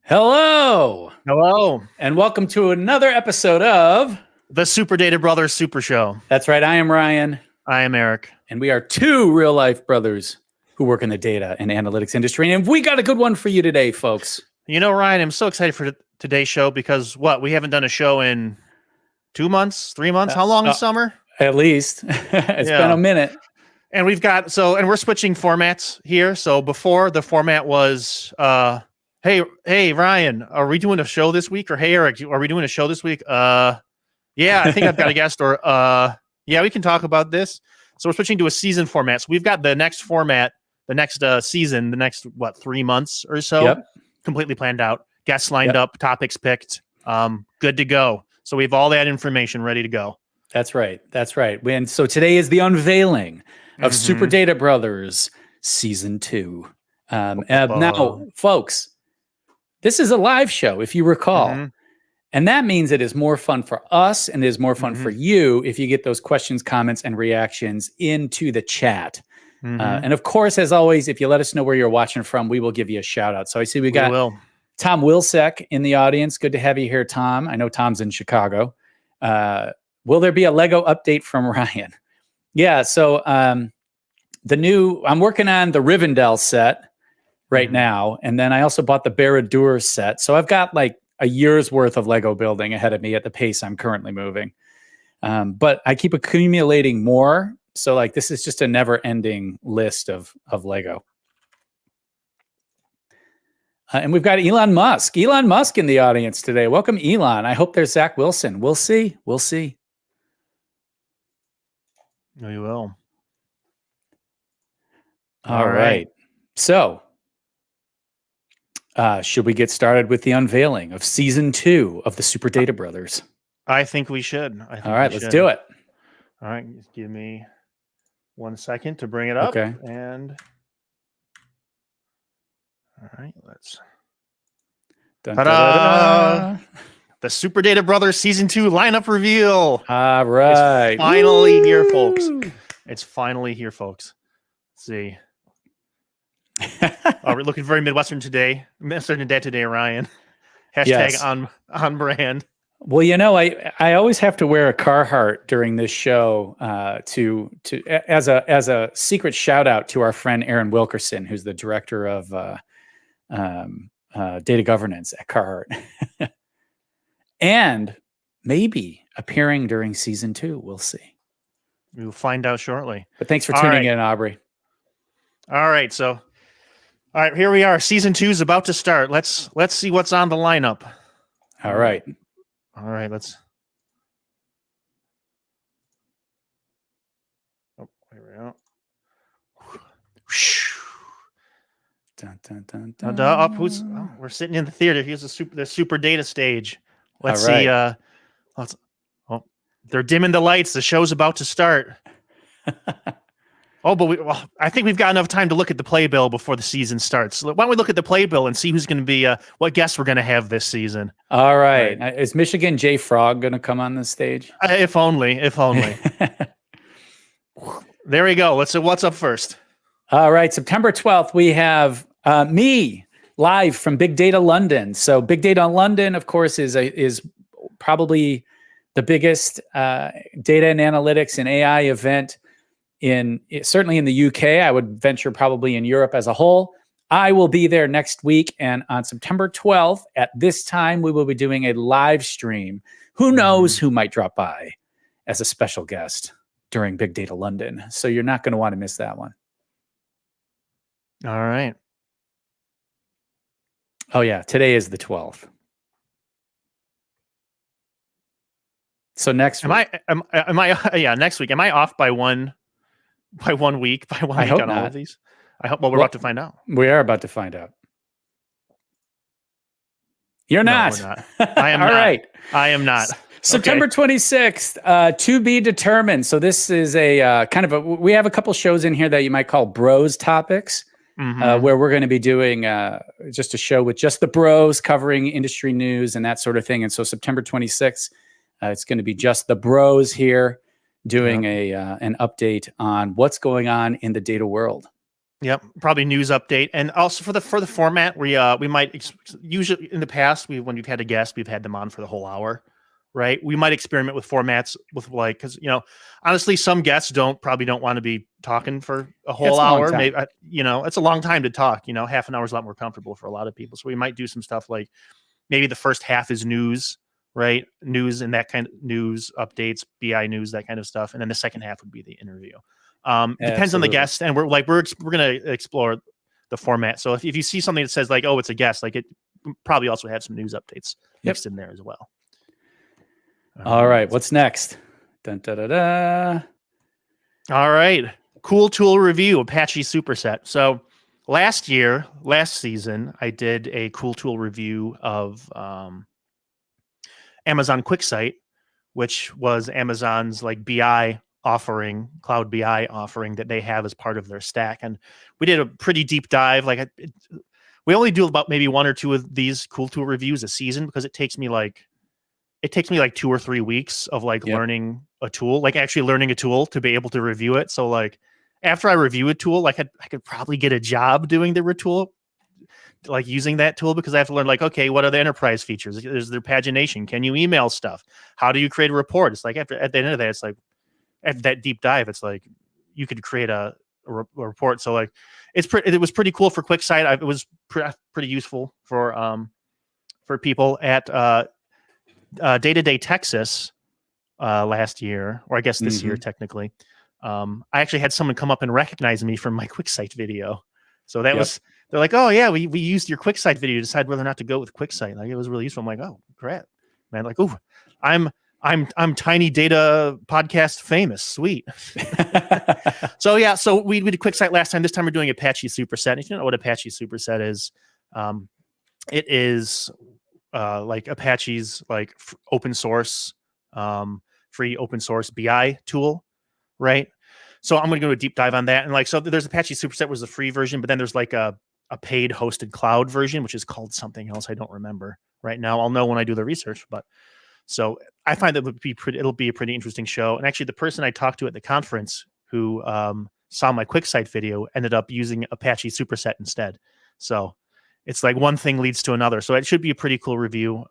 Hello. Hello. And welcome to another episode of The Super Data Brothers Super Show. That's right. I am Ryan. I am Eric. And we are two real life brothers who work in the data and analytics industry. And we got a good one for you today, folks. You know, Ryan, I'm so excited for today's show because we haven't done a show in 2 months, 3 months. How long is summer? At least. It's been a minute. And we've got, and we're switching formats here. So before the format was, Hey, Ryan, are we doing a show this week? Or hey, Eric, are we doing a show this week? Yeah, I think I've got a guest. Or yeah, we can talk about this. So we're switching to a season format. So we've got the next format, the next season, the next 3 months or so, completely planned out. Guests lined up, topics picked, good to go. So we have all that information ready to go. That's right. That's right. And so today is the unveiling of Super Data Brothers Season 2. Now, folks, this is a live show, if you recall. And that means it is more fun for us and it is more fun for you if you get those questions, comments, and reactions into the chat. And of course, as always, if you let us know where you're watching from, we will give you a shout out. So I see we got Tom Wilsek in the audience. Good to have you here, Tom. I know Tom's in Chicago. Will there be a Lego update from Ryan? Yeah, so I'm working on the Rivendell set right now. And then I also bought the Barad-dûr set. So I've got like a year's worth of Lego building ahead of me at the pace I'm currently moving. But I keep accumulating more. So like this is just a never ending list of Lego. And we've got Elon Musk in the audience today. Welcome, Elon. I hope there's Zach Wilson. We'll see. We'll see. No, you will. All right. So, should we get started with the unveiling of Season 2 of the Super Data Brothers? I think we should. All right, let's do it. All right, just give me 1 second to bring it up. Okay. And all right, let's. Ta-da! The Super Data Brothers Season 2 lineup reveal. All right. It's finally here, folks. It's finally here, folks. Let's see. We're looking very Midwestern today. Midwestern and today, Ryan. Hashtag on brand. Well, you know, I always have to wear a Carhartt during this show to as a secret shout out to our friend Aaron Wilkerson, who's the director of data governance at Carhartt, and maybe appearing during Season 2. We'll see. We'll find out shortly. But thanks for tuning in, Aubrey. All right, so. All right, here we are. Season 2 is about to start. Let's see what's on the lineup. All right. All right, let's. Oh, here we go. Dun, dun, dun, dun. We're sitting in the theater. Here's the super data stage. Let's All right. see. They're dimming the lights. The show's about to start. But I think we've got enough time to look at the playbill before the season starts. Why don't we look at the playbill and see who's going to be, what guests we're going to have this season? All right. Is Michigan J. Frog going to come on the stage? If only. There we go. Let's see what's up first. All right. September 12th, we have me live from Big Data London. So Big Data London, of course, is probably the biggest data and analytics and AI event certainly in the UK. I would venture probably in Europe as a whole. I will be there next week. And on September 12th, at this time, we will be doing a live stream. Who knows who might drop by as a special guest during Big Data London. So you're not going to want to miss that one. All right. Oh, yeah. Today is the 12th. So next week. Am I yeah, next week. Am I off by one week on not. all of these? I hope we're about to find out. We are about to find out. You're not. No, we're not. I am all not. right. I am not. September 26th, to be determined. So this is a kind of we have a couple shows in here that you might call bros topics, where we're going to be doing just a show with just the bros covering industry news and that sort of thing. And so September 26th, it's going to be just the bros here doing an update on what's going on in the data world. Yep, probably news update, and also for the format, we might usually in the past when we've had a guest, we've had them on for the whole hour, right? We might experiment with formats with because honestly, some guests probably don't want to be talking for a whole hour. Maybe it's a long time to talk. Half an hour is a lot more comfortable for a lot of people. So we might do some stuff like maybe the first half is news, right? News and that kind of news updates, BI news, that kind of stuff, and then the second half would be the interview. Depends on the guest, and we're gonna explore the format. So if you see something that says like, oh, it's a guest, like it probably also have some news updates mixed in there as well. All right, what's next? Dun, da, da, da. All right, cool tool review, Apache Superset. So last season, I did a cool tool review of Amazon QuickSight, which was Amazon's like BI offering, cloud BI offering that they have as part of their stack. And we did a pretty deep dive. We only do about maybe one or two of these cool tool reviews a season because it takes me like 2 or 3 weeks of learning a tool, actually learning a tool to be able to review it. So after I review a tool, I could probably get a job doing the retool, using that tool, because I have to learn okay, what are the enterprise features? Is there pagination? Can you email stuff? How do you create a report? It's at the end of that, it's after that deep dive, it's you could create a report. So it was pretty cool for QuickSight. It was pretty useful for people at DaytoDay Texas last year, or I guess this year technically. I actually had someone come up and recognize me from my QuickSight video. So that was, they're like, oh yeah, we used your QuickSight video to decide whether or not to go with QuickSight. It was really useful. I'm like, oh crap, man. I'm Tiny Data podcast famous. Sweet. So we did QuickSight last time. This time we're doing Apache Superset. If you don't know what Apache Superset is, it is Apache's open source, free open source BI tool, right? So I'm going to go a deep dive on that. And so there's Apache Superset was the free version, but then there's a paid hosted cloud version, which is called something else. I don't remember right now. I'll know when I do the research, but. So I find that it'll be a pretty interesting show. And actually, the person I talked to at the conference who saw my QuickSight video ended up using Apache Superset instead. So it's one thing leads to another. So it should be a pretty cool review.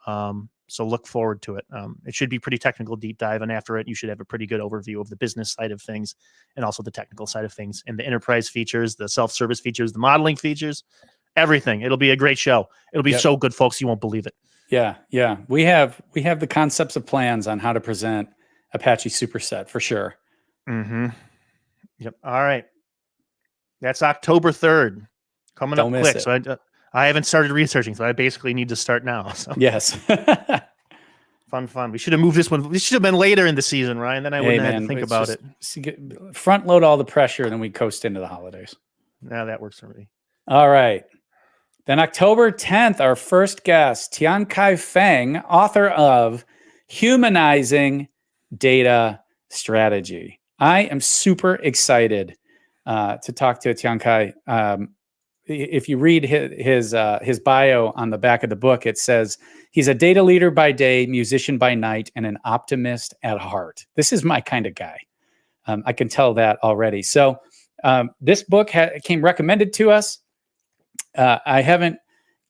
So look forward to it. It should be pretty technical deep dive. And after it, you should have a pretty good overview of the business side of things and also the technical side of things and the enterprise features, the self-service features, the modeling features, everything. It'll be a great show. It'll be so good, folks. You won't believe it. Yeah. We have the concepts of plans on how to present Apache Superset for sure. Yep. All right. That's October 3rd. Coming up quick. So I haven't started researching, so I basically need to start now. So. Yes. Fun. We should have moved this one. This should have been later in the season, Ryan. Then I wouldn't have to think about it. Front load all the pressure, and then we coast into the holidays. Yeah, that works for me. All right. Then October 10th, our first guest, Tian Kai Fang, author of Humanizing Data Strategy. I am super excited to talk to Tian Kai. If you read his bio on the back of the book, it says he's a data leader by day, musician by night, and an optimist at heart. This is my kind of guy. I can tell that already. So this book came recommended to us. I haven't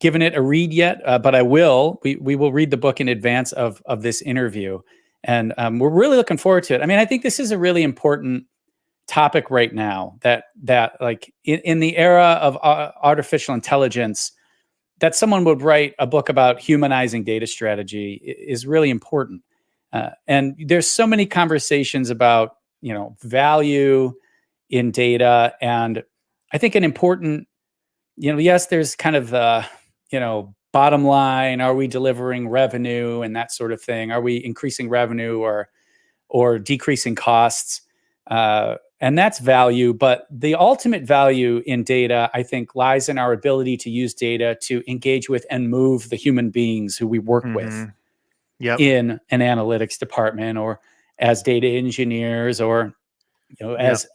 given it a read yet, but I will. We will read the book in advance of this interview. And we're really looking forward to it. I mean, I think this is a really important topic right now that like in the era of artificial intelligence, that someone would write a book about humanizing data strategy is really important. And there's so many conversations about, value in data. And I think an important, yes, there's kind of the, bottom line. Are we delivering revenue and that sort of thing? Are we increasing revenue or decreasing costs? And that's value. But the ultimate value in data, I think, lies in our ability to use data to engage with and move the human beings who we work with in an analytics department or as data engineers or as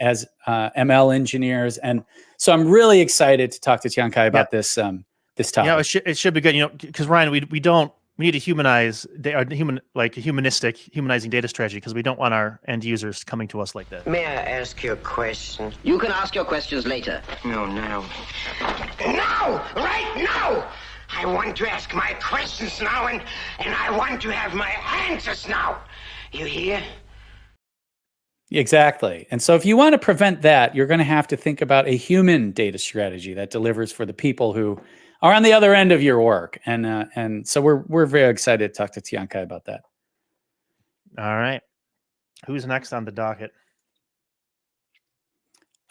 ML engineers. And so I'm really excited to talk to Tian Kai about this topic. Yeah, it should be good, because Ryan, we need to humanize humanizing data strategy, because we don't want our end users coming to us like that. May I ask you a question? You can ask your questions later. No, now. Now! Right now! I want to ask my questions now, and I want to have my answers now. You hear? Exactly. And so if you want to prevent that, you're going to have to think about a human data strategy that delivers for the people who are on the other end of your work. And so we're very excited to talk to Tian Kai about that. All right. Who's next on the docket?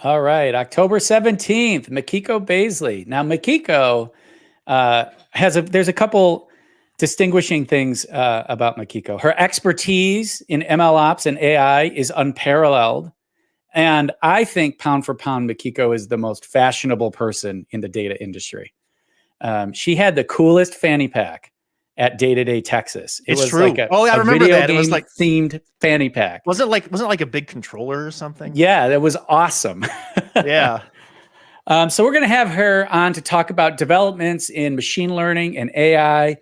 All right. October 17th, Miko Basley. Now, Miko there's a couple distinguishing things about Miko. Her expertise in ML ops and AI is unparalleled. And I think pound for pound, Miko is the most fashionable person in the data industry. She had the coolest fanny pack at DaytoDay Texas. It was true. I remember that. It was like themed fanny pack. Wasn't it like a big controller or something? Yeah, that was awesome. Yeah. So we're going to have her on to talk about developments in machine learning and AI.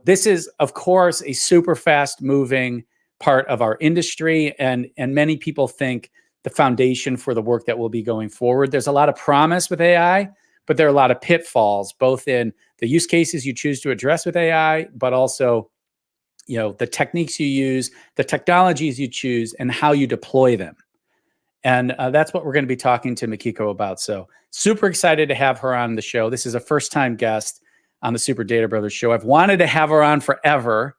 This is, of course, a super fast moving part of our industry. And many people think the foundation for the work that will be going forward. There's a lot of promise with AI, but there are a lot of pitfalls, both in the use cases you choose to address with AI, but also, the techniques you use, the technologies you choose, and how you deploy them. And that's what we're going to be talking to Miko about. So super excited to have her on the show. This is a first-time guest on the Super Data Brothers show. I've wanted to have her on forever.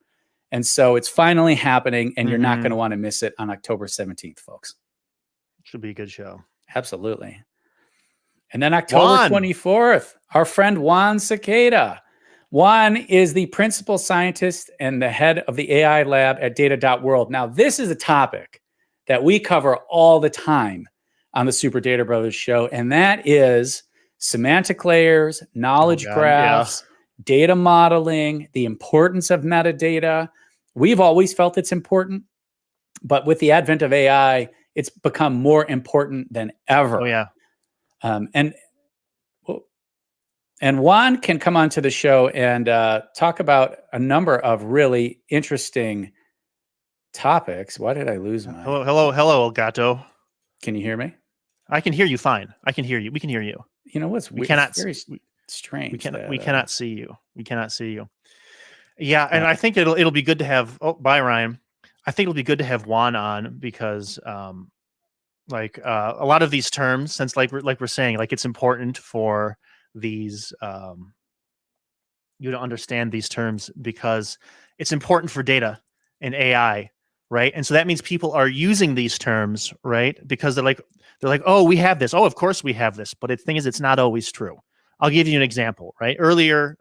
And so it's finally happening, and you're not going to want to miss it on October 17th, folks. Should be a good show. Absolutely. And then October 24th, our friend Juan Cicada. Juan is the principal scientist and the head of the AI lab at Data.World. Now, this is a topic that we cover all the time on the Super Data Brothers show, and that is semantic layers, knowledge graphs, data modeling, the importance of metadata. We've always felt it's important, but with the advent of AI, it's become more important than ever. Oh, yeah. And Juan can come onto the show and talk about a number of really interesting topics. Why did I lose my? Hello, Elgato. Can you hear me? I can hear you fine. I can hear you. We can hear you. You know what's we cannot. Very strange. We cannot see you. We cannot see you. Yeah, and I think it'll be good to have. Oh, bye, Ryan. I think it'll be good to have Juan on because, a lot of these terms, since like we're saying, like it's important for these you to understand these terms because it's important for data and AI, right? And so that means people are using these terms, right? Because they're like, oh, we have this. Oh, of course we have this. But the thing is, it's not always true. I'll give you an example, right? Earlier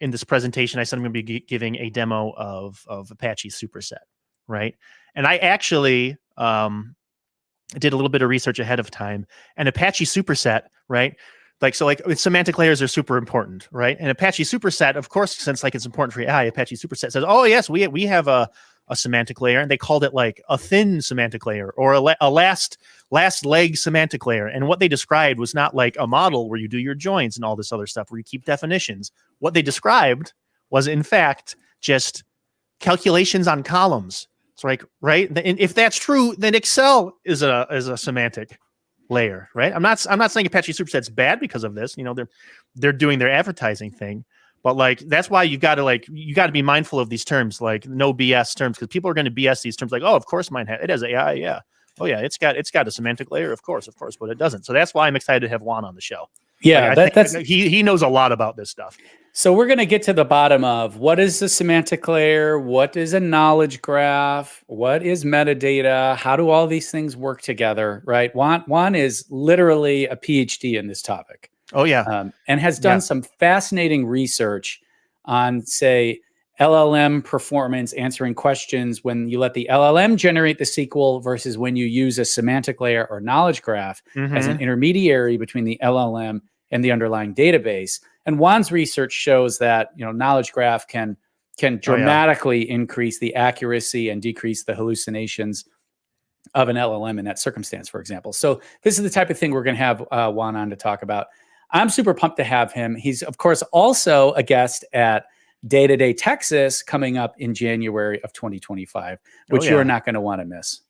in this presentation, I said I'm going to be giving a demo of Apache Superset, right? And I actually did a little bit of research ahead of time. And Apache Superset, right? Semantic layers are super important, right? And Apache Superset, of course, since it's important for AI, Apache Superset says, oh yes, we have a semantic layer, and they called it like a thin semantic layer or a last leg semantic layer. And what they described was not like a model where you do your joins and all this other stuff where you keep definitions. What they described was, in fact, just calculations on columns. It's like, right? And if that's true, then Excel is a semantic layer, right? I'm not saying Apache Superset's bad because of this. They're doing their advertising thing, but that's why you got to be mindful of these terms, like no BS terms, because people are going to BS these terms, like, oh, of course it has AI, yeah. Oh yeah, it's got a semantic layer, of course, but it doesn't. So that's why I'm excited to have Juan on the show. Yeah, that's he knows a lot about this stuff. So we're going to get to the bottom of what is the semantic layer, what is a knowledge graph, what is metadata, how do all these things work together, right? Juan is literally a PhD in this topic. Oh yeah, and has done some fascinating research on, say, LLM performance, answering questions when you let the LLM generate the SQL versus when you use a semantic layer or knowledge graph as an intermediary between the LLM and the underlying database. And Juan's research shows that knowledge graph can dramatically increase the accuracy and decrease the hallucinations of an LLM in that circumstance, for example. So this is the type of thing we're going to have Juan on to talk about. I'm super pumped to have him. He's, of course, also a guest at DaytoDay Texas coming up in January of 2025, which you are not going to want to miss.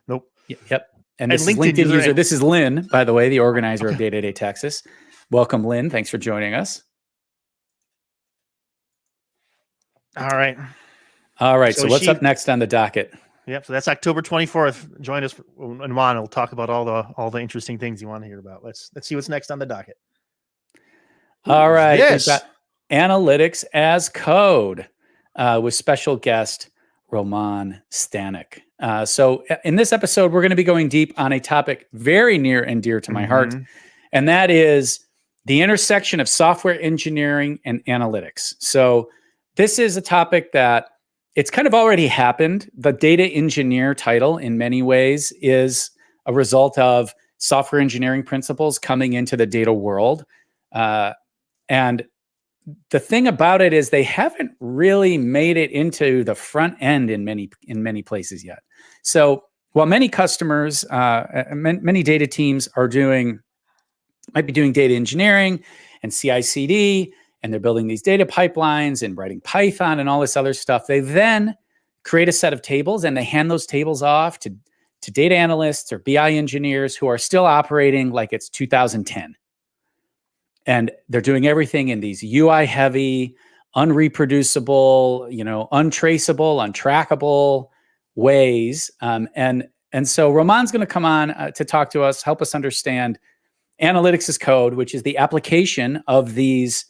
Nope. Yep. And this is LinkedIn user. This is Lynn, by the way, the organizer of DaytoDay Texas. Welcome, Lynn. Thanks for joining us. All right. So what's up next on the docket? Yep. So that's October 24th. Join us, and Juan will talk about all the interesting things you want to hear about. Let's see what's next on the docket. All right. We've got analytics as code with special guest Roman Stanek. So in this episode, we're going to be going deep on a topic very near and dear to my heart, and that is the intersection of software engineering and analytics. So this is a topic that it's kind of already happened. The data engineer title in many ways is a result of software engineering principles coming into the data world. And the thing about it is they haven't really made it into the front end in many places yet. So while many customers, many data teams might be doing data engineering and CI/CD, and they're building these data pipelines and writing Python and all this other stuff, they then create a set of tables and they hand those tables off to data analysts or BI engineers who are still operating like it's 2010. And they're doing everything in these UI heavy, unreproducible, untraceable, untrackable ways. And so Roman's going to come on to talk to us, help us understand analytics as code, which is the application of these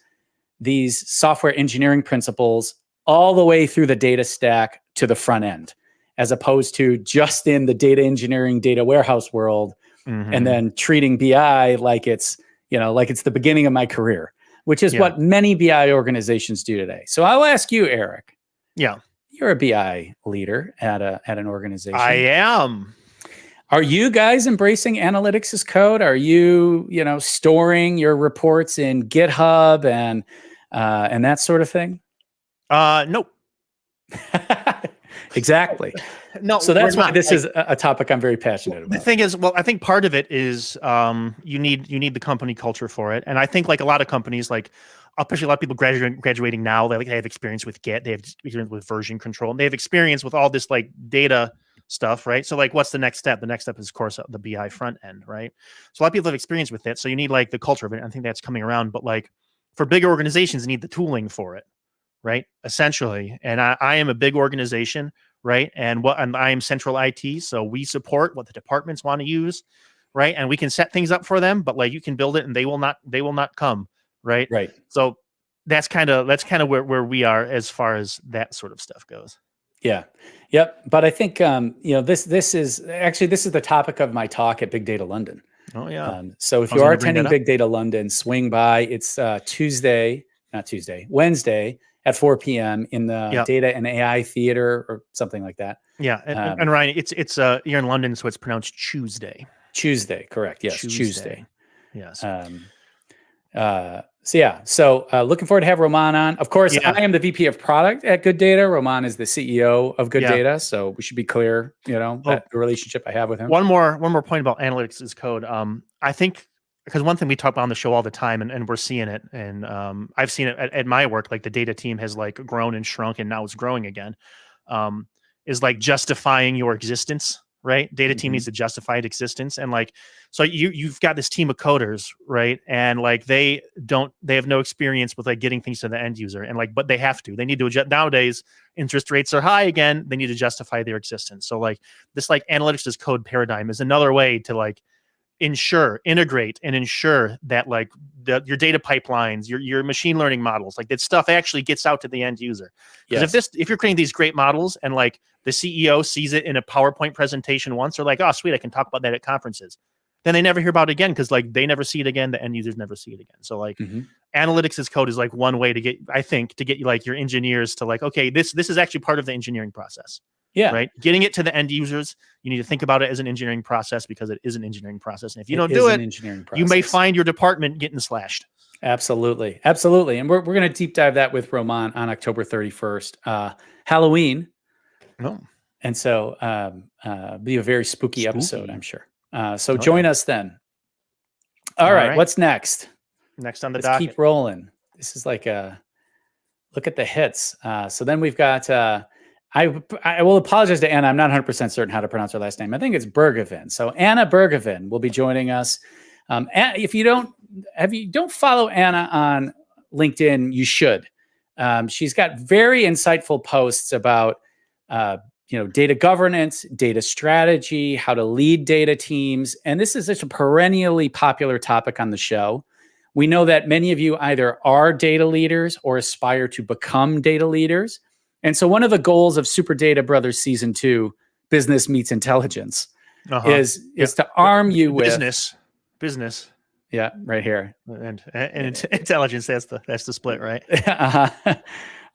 software engineering principles all the way through the data stack to the front end, as opposed to just in the data engineering, data warehouse world, and then treating BI like it's the beginning of my career, which is what many BI organizations do today. So I'll ask you, Eric. Yeah. You're a BI leader at an organization. I am. Are you guys embracing analytics as code? Are you, storing your reports in GitHub and that sort of thing? Nope. Exactly. No. So that's why this is a topic I'm very passionate about. The thing is, I think part of it is you need the company culture for it, and I think like a lot of companies, like especially a lot of people graduating now, they have experience with Git, they have experience with version control, and they have experience with all this like data stuff, right? So like, what's the next step? The next step is, of course, the BI front end, right? So a lot of people have experience with it, so you need like the culture of it. I think that's coming around, but like for bigger organizations, you need the tooling for it, right? Essentially, and I am a big organization, right? And I am central IT, so we support what the departments want to use, right? And we can set things up for them, but like you can build it, and they will not come, right? Right. So that's kind of where we are as far as that sort of stuff goes. Yeah. Yep. But I think this is the topic of my talk at Big Data London. Oh yeah. So if you are attending Big Data London, swing by. It's Wednesday at 4 p.m. in the Data and AI Theater or something like that. Yeah. And Ryan, it's you're in London, so it's pronounced Tuesday. Tuesday, correct? Yes, Tuesday. Yes. So looking forward to have Roman on. Of course, I am the VP of product at Good Data. Roman is the CEO of Good Data. So we should be clear, that the relationship I have with him. One more point about analytics as code. I think because one thing we talk about on the show all the time, and we're seeing it, and I've seen it at my work, like the data team has like grown and shrunk, and now it's growing again, is like justifying your existence, right? Data team needs to justify its existence. And like, so you've got this team of coders, right? And like, they have no experience with like getting things to the end user, and like, but they have to, they need to adjust. Nowadays, interest rates are high again. They need to justify their existence. So like this, like analytics as code paradigm is another way to like integrate and ensure that like your data pipelines, your machine learning models, like that stuff actually gets out to the end user. Because if you're creating these great models and like the CEO sees it in a PowerPoint presentation once, they're like, oh sweet, I can talk about that at conferences. Then they never hear about it again because like they never see it again. The end users never see it again. So like analytics as code is like one way to get like your engineers to like, okay, this is actually part of the engineering process. Yeah. Right. Getting it to the end users, you need to think about it as an engineering process because it is an engineering process. And if you don't do it, you may find your department getting slashed. Absolutely. Absolutely. And we're going to deep dive that with Roman on October 31st, Halloween. Oh. And so be a very spooky episode, I'm sure. So join us then. All right. What's next? Next on the docket. Keep rolling. This is like look at the hits. So then we've got I will apologize to Anna. I'm not 100% certain how to pronounce her last name. I think it's Bergan. So Anna Bergan will be joining us. If you don't follow Anna on LinkedIn, you should. She's got very insightful posts about data governance, data strategy, how to lead data teams, and this is such a perennially popular topic on the show. We know that many of you either are data leaders or aspire to become data leaders. And so one of the goals of Super Data Brothers Season 2, Business Meets Intelligence, is to arm you with business. Yeah, right here. And intelligence, that's the split, right?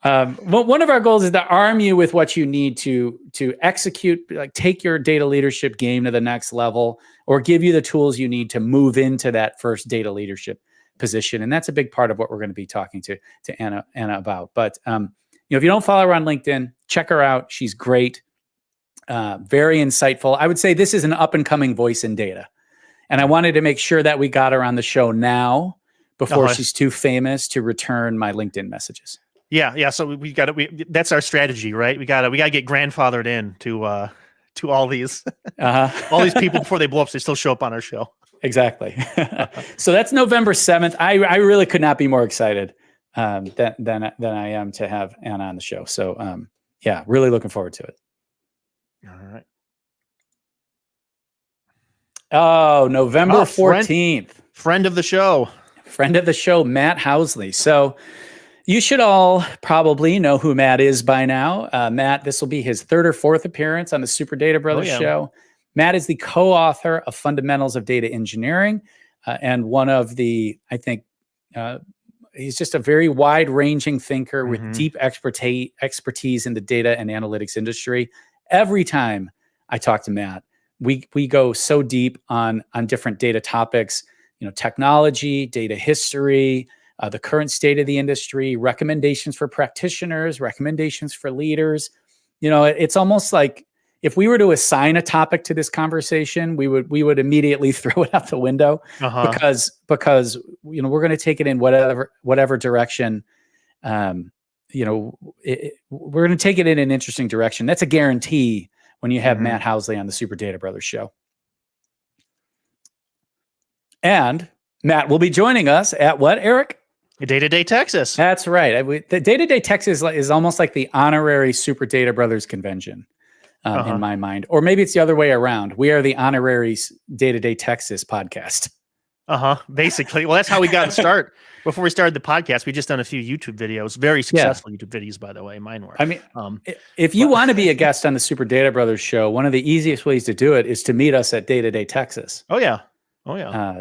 One of our goals is to arm you with what you need to execute, like take your data leadership game to the next level, or give you the tools you need to move into that first data leadership position. And that's a big part of what we're going to be talking to Anna about. But if you don't follow her on LinkedIn, check her out. She's great, very insightful. I would say this is an up-and-coming voice in data. And I wanted to make sure that we got her on the show now before she's too famous to return my LinkedIn messages. Yeah. So that's our strategy, right? We got to get grandfathered in to all these all these people before they blow up. So they still show up on our show. Exactly. So that's November 7th. I really could not be more excited than I am to have Anna on the show. So really looking forward to it. All right. Oh, November 14th. Friend of the show, Matt Howley. So you should all probably know who Matt is by now. Matt, this will be his third or fourth appearance on the Super Data Brothers show. Matt is the co-author of Fundamentals of Data Engineering and one of the, I think, he's just a very wide-ranging thinker with deep expertise in the data and analytics industry. Every time I talk to Matt, we go so deep on different data topics, technology, data history, the current state of the industry, recommendations for practitioners, recommendations for leaders. It's almost like if we were to assign a topic to this conversation, we would immediately throw it out the window because we're going to take it in whatever direction. We're going to take it in an interesting direction. That's a guarantee when you have Matt Howley on the Super Data Brothers show. And Matt will be joining us at what, Eric? DaytoDay Texas. That's right. The DaytoDay Texas is almost like the honorary Super Data Brothers convention in my mind. Or maybe it's the other way around. We are the honorary DaytoDay Texas podcast. Basically. Well, that's how we got to start. Before we started the podcast, we just done a few YouTube videos, very successful YouTube videos, by the way, mine were. I mean, if you want to be a guest on the Super Data Brothers show, one of the easiest ways to do it is to meet us at DaytoDay Texas. Oh yeah.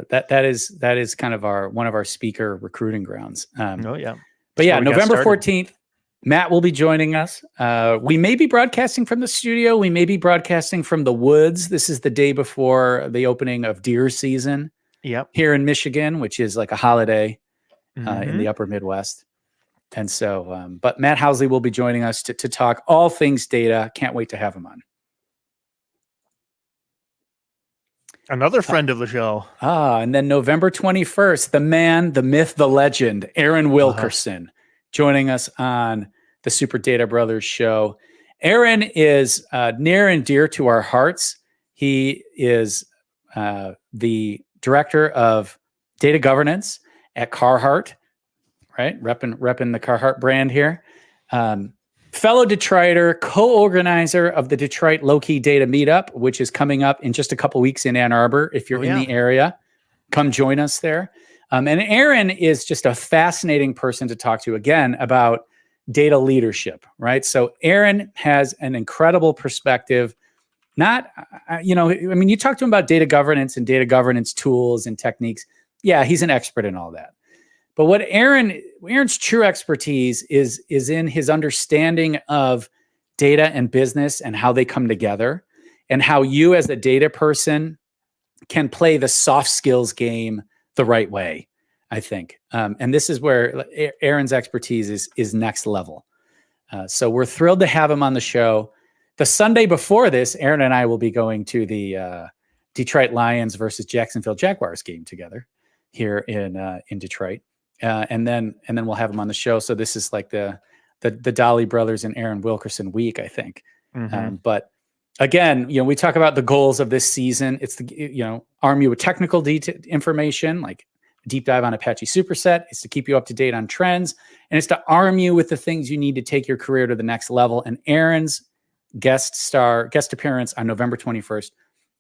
That is kind of one of our speaker recruiting grounds. But November 14th, Matt will be joining us. We may be broadcasting from the studio. We may be broadcasting from the woods. This is the day before the opening of deer season. Yep. Here in Michigan, which is like a holiday in the upper Midwest. And so, but Matt Howley will be joining us to talk all things data. Can't wait to have him on. Another friend of the show. And then November 21st, the man, the myth, the legend, Aaron Wilkerson, joining us on the Super Data Brothers show. Aaron is near and dear to our hearts. He is the director of data governance at Carhartt, right? Repping the Carhartt brand here. Fellow Detroiter, co-organizer of the Detroit Lowkey Data Meetup, which is coming up in just a couple weeks in Ann Arbor. If you're in the area, come join us there. And Aaron is just a fascinating person to talk to, again, about data leadership, right? So Aaron has an incredible perspective. You talk to him about data governance and data governance tools and techniques. Yeah, he's an expert in all that. But what Aaron's true expertise is in his understanding of data and business and how they come together, and how you as a data person can play the soft skills game the right way, I think. And this is where Aaron's expertise is next level. So we're thrilled to have him on the show. The Sunday before this, Aaron and I will be going to the Detroit Lions versus Jacksonville Jaguars game together here in Detroit. And then we'll have him on the show. So this is like the Dolly brothers and Aaron Wilkerson week, I think. But again, we talk about the goals of this season. It's arm you with technical information, like deep dive on Apache Superset. It's to keep you up to date on trends, and it's to arm you with the things you need to take your career to the next level. And Aaron's guest appearance on November 21st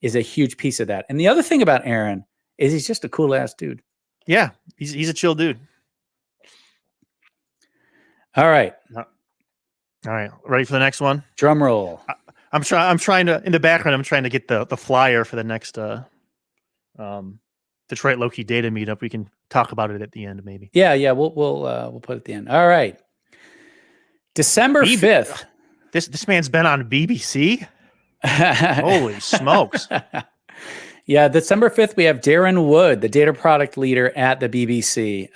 is a huge piece of that. And the other thing about Aaron is he's just a cool ass dude. Yeah, he's a chill dude. All right. Ready for the next one? Drum roll. I'm trying to, in the background, I'm trying to get the flyer for the next Detroit Lowkey Data Meetup. We can talk about it at the end, maybe. Yeah. We'll put it at the end. All right. December 5th. This man's been on BBC. Holy smokes. Yeah, December 5th, we have Darren Wood, the data product leader at the BBC.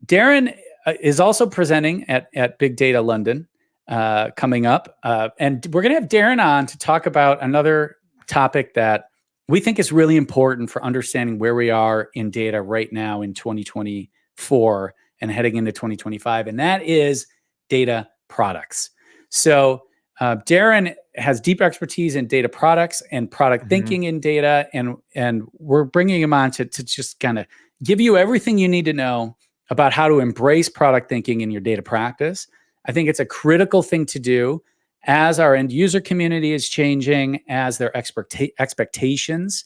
Darren is also presenting at Big Data London coming up. And we're going to have Darren on to talk about another topic that we think is really important for understanding where we are in data right now in 2024 and heading into 2025. And that is data products. So Darren has deep expertise in data products and product thinking in data, and we're bringing him on to just kind of give you everything you need to know about how to embrace product thinking in your data practice. I think it's a critical thing to do as our end user community is changing, as their expectations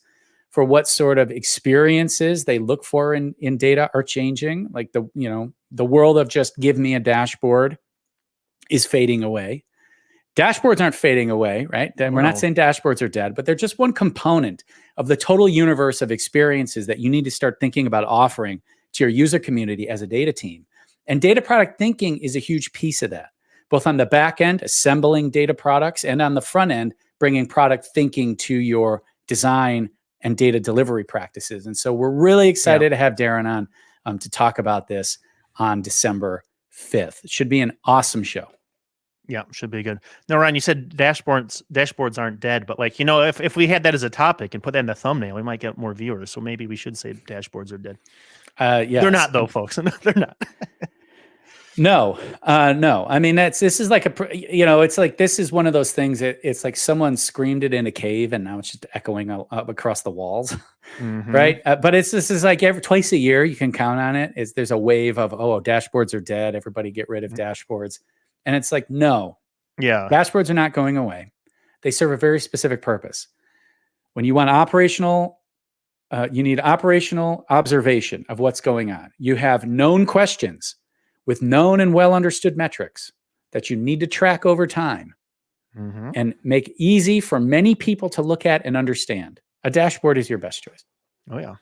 for what sort of experiences they look for in data are changing. Like the world of just give me a dashboard is fading away. Dashboards aren't fading away, right? We're not saying dashboards are dead, but they're just one component of the total universe of experiences that you need to start thinking about offering to your user community as a data team. And data product thinking is a huge piece of that, both on the back end, assembling data products, and on the front end, bringing product thinking to your design and data delivery practices. And so we're really excited to have Darren on to talk about this on December 5th. It should be an awesome show. Yeah, should be good. Now, Ryan, you said dashboards aren't dead, but if we had that as a topic and put that in the thumbnail, we might get more viewers. So maybe we should say dashboards are dead. Yeah, they're not though, folks. They're not. No. I mean, this is like it's like, this is one of those things that it's like someone screamed it in a cave and now it's just echoing up across the walls. Right. But this is like twice a year you can count on it. There's a wave of, dashboards are dead. Everybody get rid of dashboards. And it's like, no, dashboards are not going away. They serve a very specific purpose. When you want you need operational observation of what's going on. You have known questions with known and well understood metrics that you need to track over time and make easy for many people to look at and understand. A dashboard is your best choice. Oh, yeah.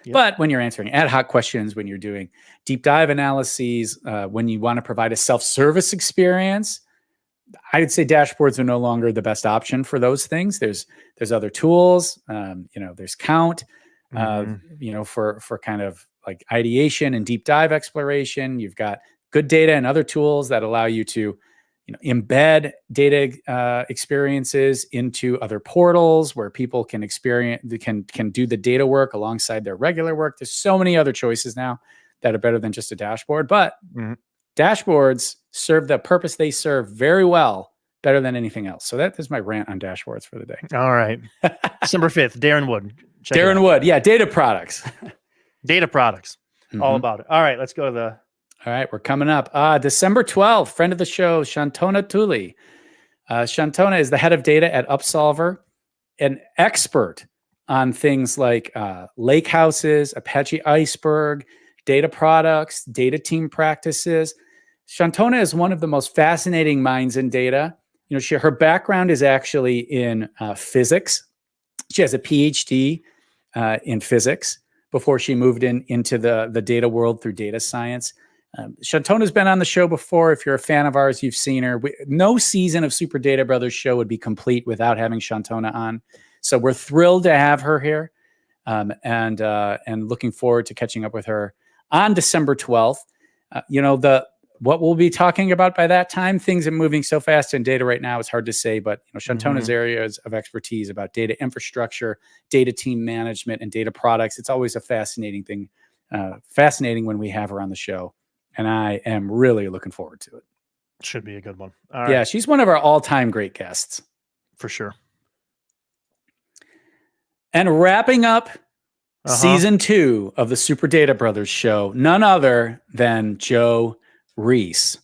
Yep. But when you're answering ad hoc questions, when you're doing deep dive analyses, when you want to provide a self-service experience, I'd say dashboards are no longer the best option for those things. There's other tools, there's Count, for kind of like ideation and deep dive exploration. You've got good data and other tools that allow you to embed data experiences into other portals where people can do the data work alongside their regular work. There's so many other choices now that are better than just a dashboard, but dashboards serve the purpose they serve very well better than anything else. So that is my rant on dashboards for the day. All right. December 5th, Darren Wood. Darren Wood. Yeah. Data products. Data products. All about it. All right. Let's go to the. All right. We're coming up. December 12th, friend of the show, Shantona Tuli. Shantona is the head of data at Upsolver, an expert on things like lake houses, Apache Iceberg, data products, data team practices. Shantona is one of the most fascinating minds in data. Her background is actually in physics. She has a PhD in physics before she moved into the data world through data science. Shantona's been on the show before. If you're a fan of ours, you've seen her. No season of Super Data Brothers show would be complete without having Shantona on. So we're thrilled to have her here, and looking forward to catching up with her on December 12th. What we'll be talking about by that time, things are moving so fast in data right now, it's hard to say, but Shantona's areas of expertise about data infrastructure, data team management, and data products. It's always a fascinating thing, fascinating when we have her on the show. And I am really looking forward to it. Should be a good one. All right. Yeah, she's one of our all-time great guests. For sure. And wrapping up season 2 of the Super Data Brothers show, none other than Joe Reese.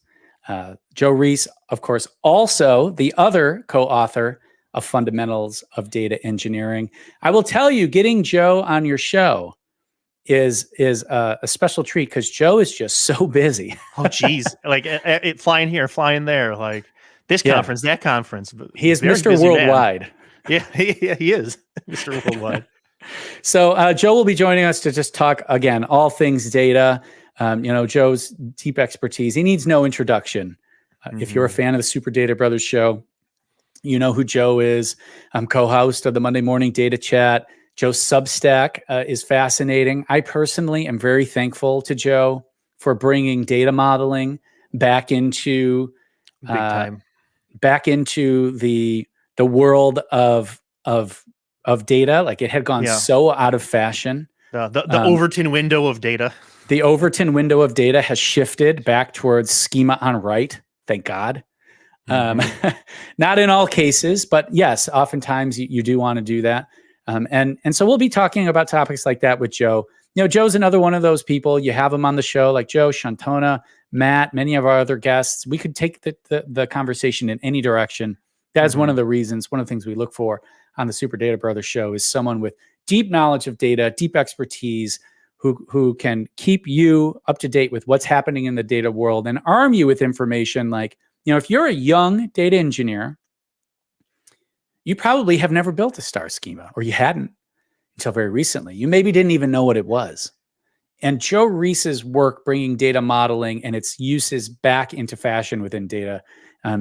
Joe Reese, of course, also the other co-author of Fundamentals of Data Engineering. I will tell you, getting Joe on your show is a special treat because Joe is just so busy. Oh, geez. Like flying here, flying there, like this conference, that conference. He is Mr. Worldwide. Man. Yeah, he is Mr. Worldwide. So Joe will be joining us to just talk, again, all things data. Joe's deep expertise. He needs no introduction. If you're a fan of the Super Data Brothers show, you know who Joe is. I'm co-host of the Monday Morning Data Chat. Joe's Substack is fascinating. I personally am very thankful to Joe for bringing data modeling back into the world of data. Like it had gone so out of fashion. The Overton window of data. The Overton window of data has shifted back towards schema on write. Thank God. Not in all cases, but yes, oftentimes you do want to do that. And so we'll be talking about topics like that with Joe. Joe's another one of those people. You have him on the show, like Joe, Shantona, Matt, many of our other guests. We could take the conversation in any direction. That's one of the reasons, one of the things we look for on the Super Data Brothers show is someone with deep knowledge of data, deep expertise, who can keep you up to date with what's happening in the data world and arm you with information. Like, if you're a young data engineer, you probably have never built a star schema, or you hadn't until very recently. You maybe didn't even know what it was. And Joe Reese's work bringing data modeling and its uses back into fashion within data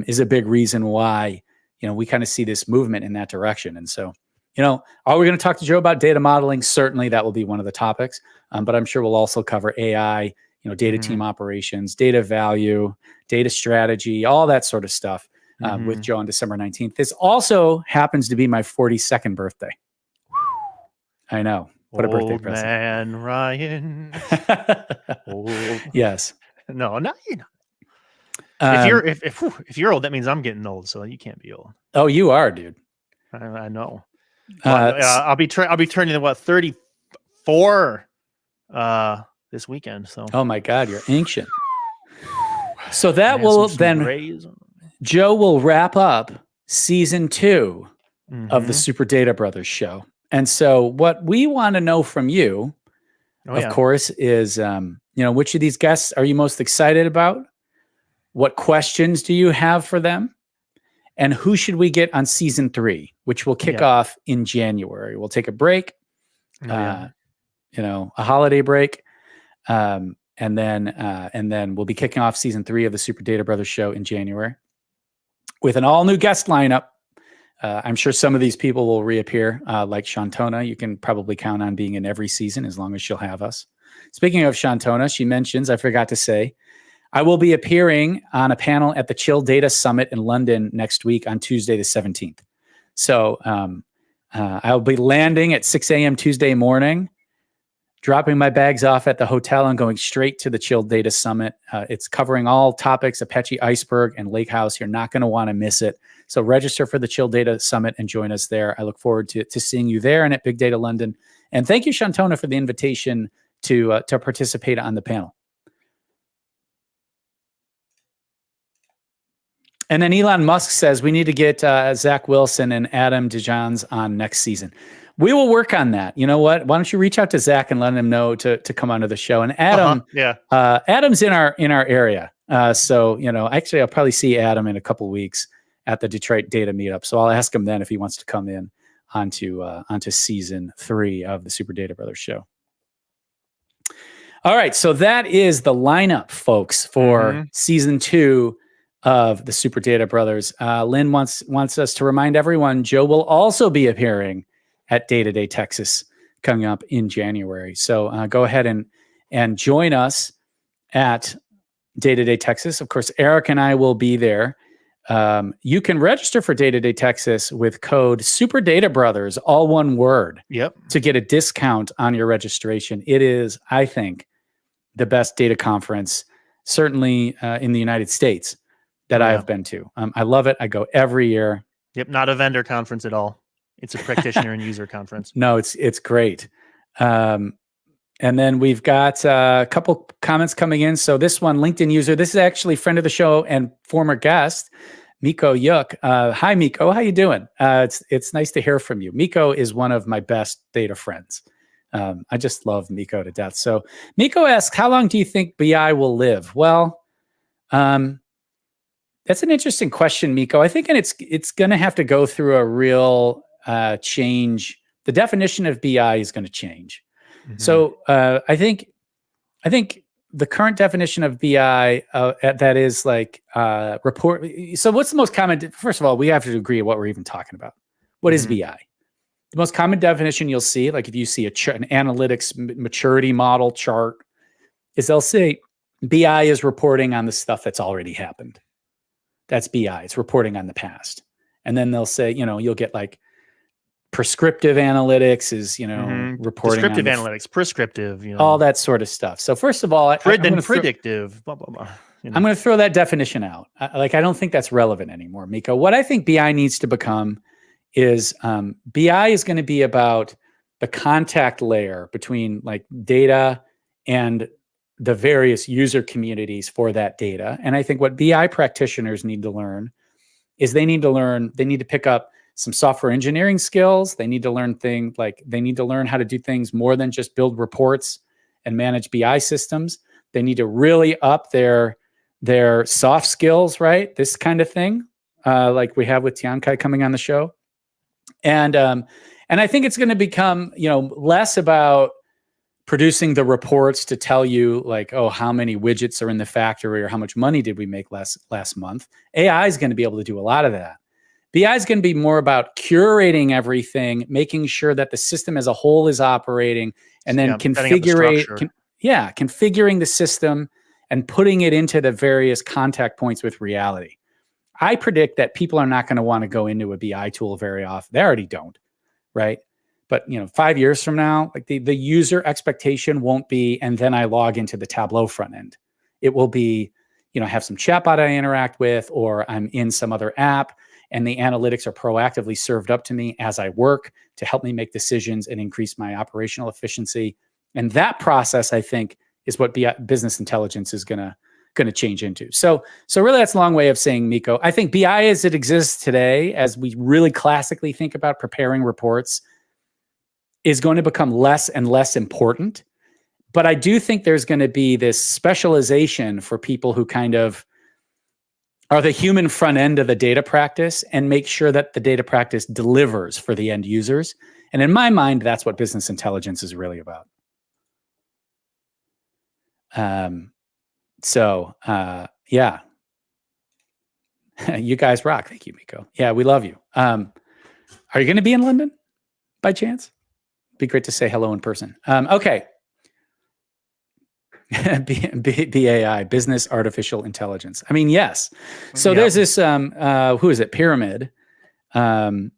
is a big reason why, we kind of see this movement in that direction. And so, are we going to talk to Joe about data modeling? Certainly that will be one of the topics, but I'm sure we'll also cover AI, data team operations, data value, data strategy, all that sort of stuff. With Joe on December 19th. This also happens to be my 42nd birthday. I know. What a birthday present. Man, Ryan. Yes. No, not you. If you're old, that means I'm getting old, so you can't be old. Oh, you are, dude. I know. I'll be turning 34 this weekend. So. Oh my God, you're ancient. So that will then. Joe will wrap up season 2 of the Super Data Brothers show. And so what we want to know from you, of course, is, which of these guests are you most excited about? What questions do you have for them? And who should we get on season 3, which will kick off in January? We'll take a break, a holiday break. And then we'll be kicking off season 3 of the Super Data Brothers show in January with an all new guest lineup. I'm sure some of these people will reappear, like Shantona. You can probably count on being in every season as long as she'll have us. Speaking of Shantona, she mentions, I forgot to say, I will be appearing on a panel at the Chill Data Summit in London next week on Tuesday, the 17th. So I'll be landing at 6 a.m. Tuesday morning, dropping my bags off at the hotel and going straight to the Chilled Data Summit. It's covering all topics, Apache Iceberg and Lakehouse. You're not going to want to miss it. So register for the Chilled Data Summit and join us there. I look forward to seeing you there and at Big Data London. And thank you, Shantona, for the invitation to participate on the panel. And then Elon Musk says we need to get Zach Wilson and Adam DeJohns on next season. We will work on that. You know what? Why don't you reach out to Zach and let him know to come onto the show? And Adam, Adam's in our area. So, you know, actually, I'll probably see Adam in a couple weeks at the Detroit Data Meetup. So I'll ask him then if he wants to come in onto season 3 of the Super Data Brothers show. All right, so that is the lineup, folks, for season 2 of the Super Data Brothers. Lynn wants us to remind everyone Joe will also be appearing at DaytoDay Texas coming up in January. So go ahead and join us at DaytoDay Texas. Of course, Eric and I will be there. You can register for DaytoDay Texas with code Super Data Brothers, all one word, to get a discount on your registration. It is, I think, the best data conference, certainly in the United States, that I have been to. I love it. I go every year. Yep, not a vendor conference at all. It's a practitioner and user conference. No, it's great. And then we've got a couple comments coming in. So this one, LinkedIn user, this is actually friend of the show and former guest, Miko Yuk. Hi, Miko. How you doing? It's nice to hear from you. Miko is one of my best data friends. I just love Miko to death. So Miko asks, how long do you think BI will live? Well, that's an interesting question, Miko. I think it's going to have to go through a real change. The definition of BI is going to change. So I think the current definition of BI that is like report. So what's the most common? First of all, we have to agree what we're even talking about. What is BI? The most common definition you'll see, like if you see an analytics maturity model chart, is they'll say BI is reporting on the stuff that's already happened. That's BI. It's reporting on the past. And then they'll say, you know, you'll get like prescriptive analytics is, you know, reporting descriptive analytics, prescriptive, you know, all that sort of stuff. So first of all, predictive, blah, blah, blah. You know. I'm going to throw that definition out. I don't think that's relevant anymore, Miko. What I think BI needs to become is BI is going to be about the contact layer between like data and the various user communities for that data. And I think what BI practitioners need to learn is they need to pick up some software engineering skills. They need to learn how to do things more than just build reports and manage BI systems. They need to really up their soft skills, right? This kind of thing, like we have with Tian Kai coming on the show. And I think it's going to become, you know, less about producing the reports to tell you like, oh, how many widgets are in the factory or how much money did we make last month. AI is going to be able to do a lot of that. BI is going to be more about curating everything, making sure that the system as a whole is operating, and then configuring the system and putting it into the various contact points with reality. I predict that people are not going to want to go into a BI tool very often. They already don't, right? But, you know, 5 years from now, like the user expectation won't be, and then I log into the Tableau front end. It will be, you know, have some chatbot I interact with, or I'm in some other app, and the analytics are proactively served up to me as I work to help me make decisions and increase my operational efficiency. And that process, I think, is what business intelligence is going to change into. So really that's a long way of saying, Miko, I think BI as it exists today, as we really classically think about preparing reports, is going to become less and less important. But I do think there's going to be this specialization for people who kind of are the human front end of the data practice and make sure that the data practice delivers for the end users. And in my mind, that's what business intelligence is really about. Yeah. You guys rock. Thank you, Miko. Yeah, we love you. Are you going to be in London by chance? Be great to say hello in person. Okay. BAI, Business Artificial Intelligence. I mean, yes. So there's this, who is it? Pyramid. You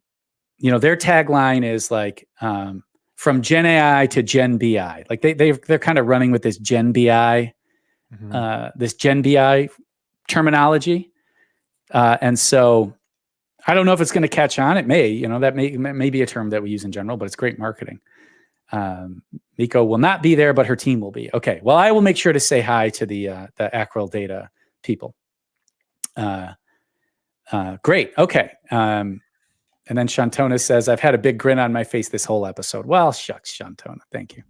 know, their tagline is like, from Gen AI to Gen BI. Like they're kind of running with this Gen BI, this Gen BI terminology. And so I don't know if it's going to catch on. It may, that may be a term that we use in general, but it's great marketing. Miko will not be there, but her team will be. Okay. Well, I will make sure to say hi to the Acrel Data people. Great. Okay. And then Shantona says, I've had a big grin on my face this whole episode. Well, shucks, Shantona. Thank you.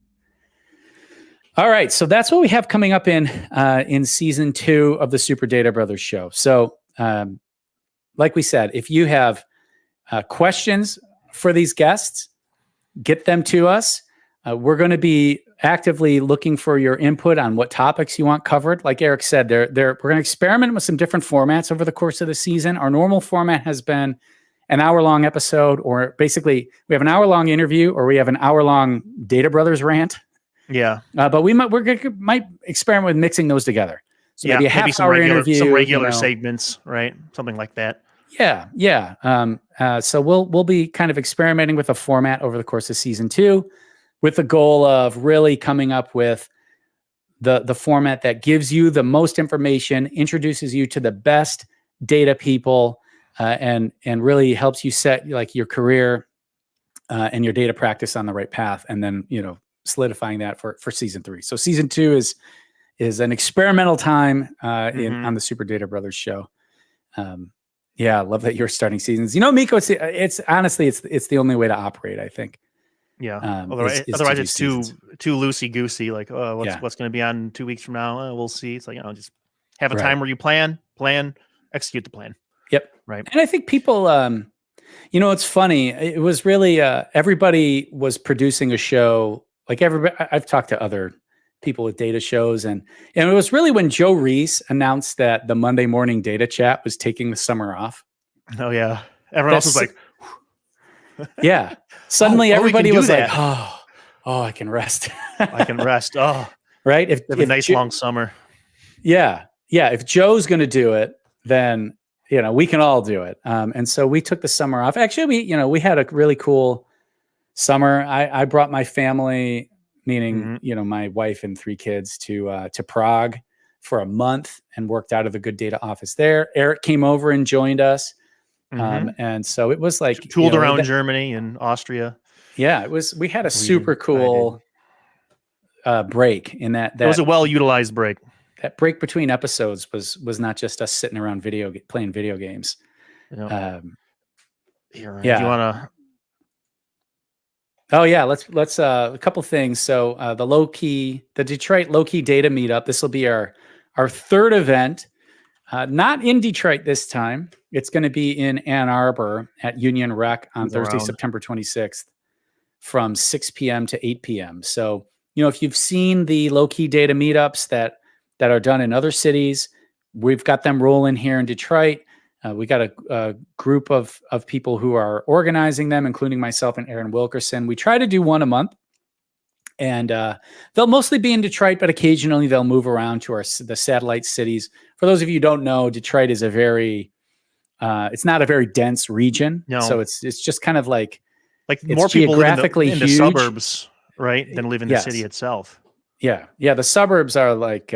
All right. So that's what we have coming up in season 2 of the Super Data Brothers show. So, like we said, if you have questions for these guests, get them to us. We're going to be actively looking for your input on what topics you want covered. Like Eric said, we're going to experiment with some different formats over the course of the season. Our normal format has been an hour-long episode, or basically we have an hour-long interview, or we have an hour-long Data Brothers rant. Yeah. But we might experiment with mixing those together. So maybe a half-hour interview, some regular segments, right? Something like that. Yeah. So we'll be kind of experimenting with a format over the course of season 2, with the goal of really coming up with the format that gives you the most information, introduces you to the best data people, and really helps you set like your career and your data practice on the right path, and then solidifying that for season 3. So season 2 is an experimental time on the Super Data Brothers show. Yeah, I love that you're starting seasons. Miko, it's honestly it's the only way to operate, I think. Yeah. Otherwise it's too loosey goosey. Like, what's going to be on 2 weeks from now? We'll see. It's like, just have a time where you plan, execute the plan. Yep. Right. And I think people, it's funny. It was really everybody was producing a show. Like everybody, I've talked to other people with data shows, and it was really when Joe Reese announced that the Monday morning data chat was taking the summer off. Oh yeah, everyone else was like, yeah. Suddenly everybody was like, oh, I can rest. I can rest. Oh, right. If a nice long summer. Yeah. If Joe's going to do it, then we can all do it. And so we took the summer off. Actually, we had a really cool summer. I brought my family, meaning my wife and 3 kids, to Prague for a month and worked out of the Good Data office there. Eric came over and joined us, and so it was like tooled around Germany and Austria. Yeah, it was. We had a super cool break in that. It was a well utilized break. That break between episodes was not just us sitting around playing video games. Yeah. Do you want to? Oh yeah, let's a couple things. So the Detroit Lowkey Data Meetup. This will be our 3rd event. Not in Detroit this time. It's going to be in Ann Arbor at Union Rec on Thursday, September 26th, from 6 p.m. to 8 p.m. So if you've seen the Lowkey Data Meetups that are done in other cities, we've got them rolling here in Detroit. We got a group of people who are organizing them, including myself and Aaron Wilkerson. We try to do one a month, and they'll mostly be in Detroit, but occasionally they'll move around to the satellite cities. For those of you who don't know, Detroit is it's not a very dense region. No. So it's just kind of like more people geographically in the suburbs, right, than live in the city itself. Yeah. The suburbs are like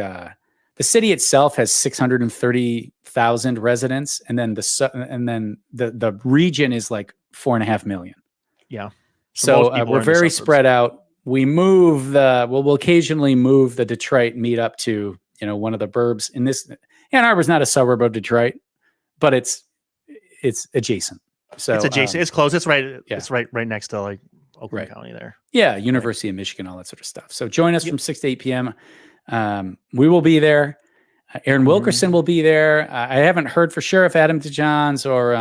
the city itself has 630,000 residents, and then the region is like 4.5 million. Yeah. So we're very spread out. We'll occasionally move the Detroit meetup to one of the burbs. In this, Ann Arbor's not a suburb of Detroit, but it's adjacent. So it's adjacent. It's close. It's right. Yeah. It's right next to like Oakland County there. Yeah, University of Michigan, all that sort of stuff. So join us from 6 to 8 p.m. We will be there. Aaron Wilkerson will be there. I haven't heard for sure if Adam DeJohns or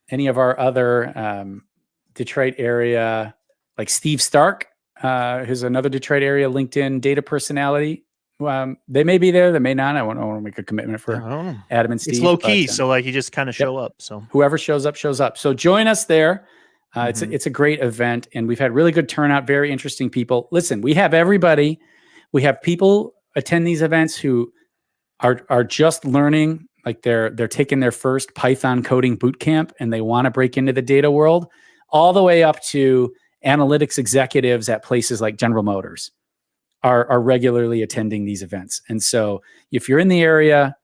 any of our other Detroit area, like Steve Stark, who's another Detroit area LinkedIn data personality. They may be there. They may not. I want to make a commitment for Adam and Steve. It's low key, so like you just kind of show up. So whoever shows up, shows up. So join us there. It's a great event, and we've had really good turnout. Very interesting people. Listen, we have everybody. We have people attend these events who are just learning. Like they're taking their first Python coding boot camp, and they want to break into the data world. all the way up to analytics executives at places like General Motors are regularly attending these events. And so if you're in the area,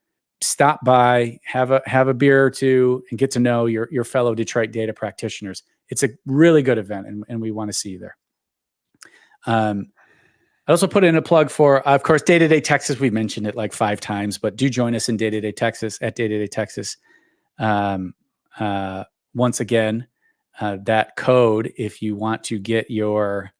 stop by, have a beer or two, and get to know your fellow Detroit data practitioners. It's a really good event, and we want to see you there. I also put in a plug for, of course, DaytoDay Texas. We've mentioned it like 5 times, but do join us in DaytoDay Texas at DaytoDay Texas. Once again, that code, if you want to get your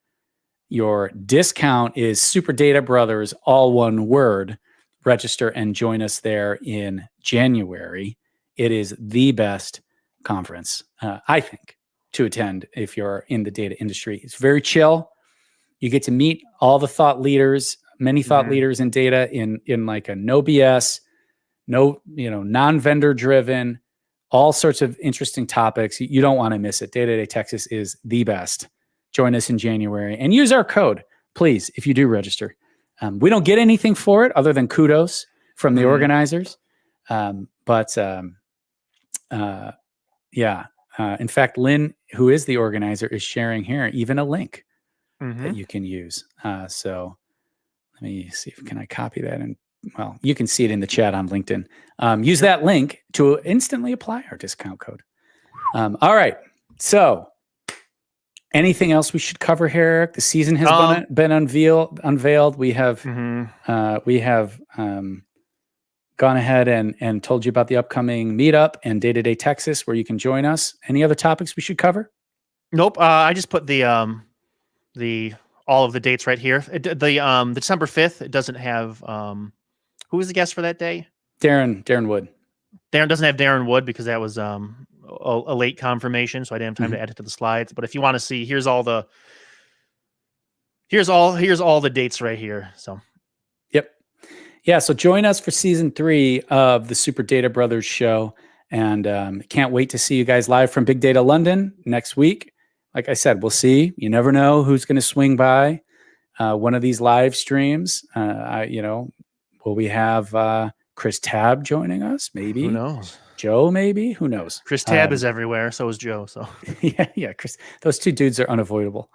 discount, is Super Data Brothers, all one word. Register and join us there in January. It is the best conference, I think, to attend if you're in the data industry. It's very chill. You get to meet all the thought leaders, many thought leaders in data in like a no BS, non-vendor driven, all sorts of interesting topics. You don't want to miss it. DaytoDay Texas is the best. Join us in January and use our code, please, if you do register. We don't get anything for it other than kudos from the organizers. In fact, Lynn, who is the organizer, is sharing here even a link that you can use. So let me see if can I copy that. And well, you can see it in the chat on LinkedIn. Use that link to instantly apply our discount code. All right. So anything else we should cover here, Eric? The season has been unveiled. We have gone ahead and told you about the upcoming Meetup and DaytoDay Texas, where you can join us. Any other topics we should cover? Nope. I just put the all of the dates right here. The December 5th. It doesn't have who was the guest for that day? Darren Wood. Darren doesn't have Darren Wood because that was a late confirmation, so I didn't have time to add it to the slides. But if you want to see, here's all the dates right here. So, yep, yeah. So join us for season 3 of the Super Data Brothers show, and can't wait to see you guys live from Big Data London next week. Like I said, we'll see. You never know who's going to swing by one of these live streams. Will we have Chris Tabb joining us? Maybe. Who knows? Joe, maybe. Who knows? Chris Tabb is everywhere. So is Joe. So yeah. Chris, those two dudes are unavoidable.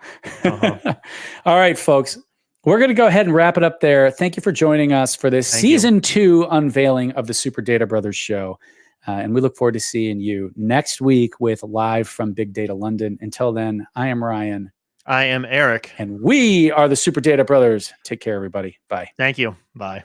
All right, folks. We're going to go ahead and wrap it up there. Thank you for joining us for this season 2 unveiling of the Super Data Brothers show. And we look forward to seeing you next week with Live from Big Data London. Until then, I am Ryan. I am Eric. And we are the Super Data Brothers. Take care, everybody. Bye. Thank you. Bye.